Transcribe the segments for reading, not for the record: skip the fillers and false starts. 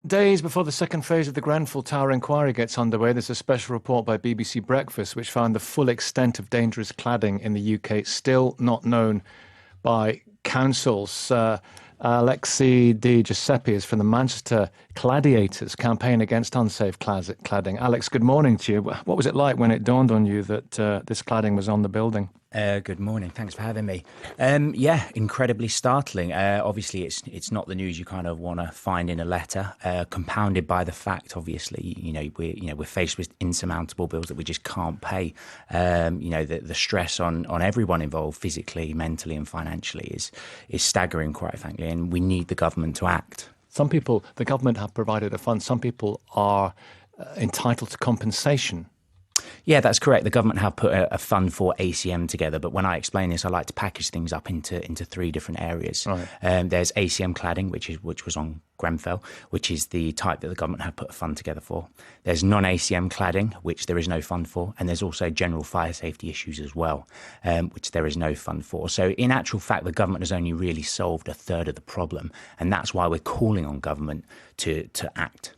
Days before the second phase of the Grenfell Tower inquiry gets underway, there's a special report by BBC Breakfast which found the full extent of dangerous cladding in the UK still not known by councils. Alexi Di Giuseppe is from the Manchester Cladiators campaign against unsafe cladding. Alex, good morning to you. What was it like when it dawned on you that this cladding was on the building? Good morning. Thanks for having me. Yeah, incredibly startling. Obviously, it's not the news you kind of want to find in a letter. Compounded by the fact, obviously, we're faced with insurmountable bills that we just can't pay. The stress on everyone involved, physically, mentally, and financially, is staggering, quite frankly. And we need the government to act. Some people, the government have provided a fund. Some people are entitled to compensation. Yeah, that's correct. The government have put a fund for ACM together, but when I explain this, I like to package things up into three different areas. Right. There's ACM cladding, which was on Grenfell, which is the type that the government have put a fund together for. There's non-ACM cladding, which there is no fund for, and there's also general fire safety issues as well, which there is no fund for. So in actual fact, the government has only really solved a third of the problem, and that's why we're calling on government to act.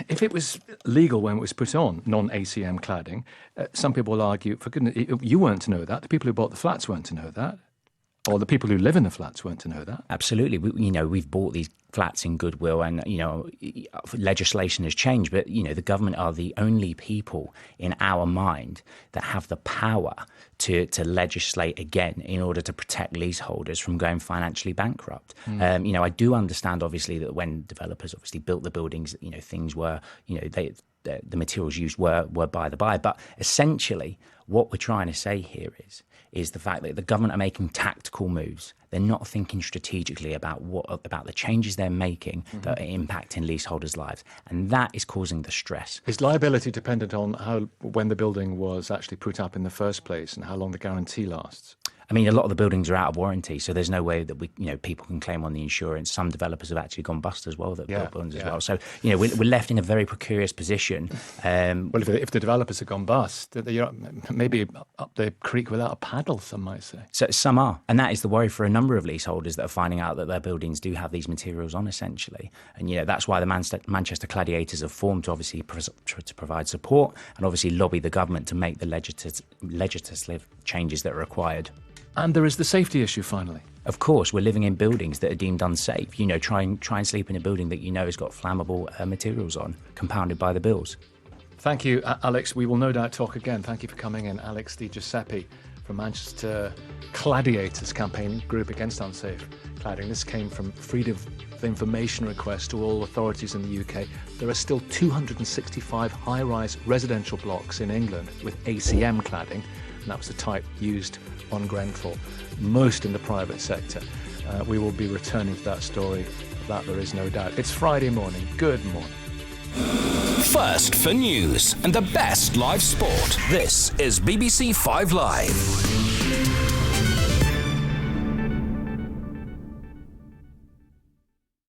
If it was legal when it was put on, non-ACM cladding, some people will argue, for goodness, you weren't to know that. The people who bought the flats weren't to know that. Or the people who live in the flats weren't to know that. Absolutely. We've bought these flats in goodwill and, legislation has changed. But, the government are the only people in our mind that have the power to legislate again in order to protect leaseholders from going financially bankrupt. I do understand, obviously, that when developers obviously built the buildings, things were, the materials used were by the by. But essentially, what we're trying to say here is the fact that the government are making tactical moves. They're not thinking strategically about the changes they're making that are impacting leaseholders' lives, and that is causing the stress. Is liability dependent on when the building was actually put up in the first place and how long the guarantee lasts? I mean, a lot of the buildings are out of warranty, so there's no way that people can claim on the insurance. Some developers have actually gone bust as well, that built buildings as well. So, we're left in a very precarious position. Well, if the developers have gone bust, you're maybe up the creek without a paddle, some might say. So some are, and that is the worry for a number of leaseholders that are finding out that their buildings do have these materials on, essentially. And, that's why the Manchester Cladiators have formed to obviously to provide support and obviously lobby the government to make the legislative changes that are required. And there is the safety issue, finally. Of course, we're living in buildings that are deemed unsafe. Try and sleep in a building that has got flammable materials on, compounded by the bills. Thank you, Alex. We will no doubt talk again. Thank you for coming in. Alex Di Giuseppe from Manchester Cladiators campaign group against unsafe cladding. This came from freedom of information request to all authorities in the UK. There are still 265 high-rise residential blocks in England with ACM cladding, and that was the type used on Grenfell, most in the private sector. We will be returning to that story, that there is no doubt. It's Friday morning. Good morning. First for news and the best live sport. This is BBC 5 Live.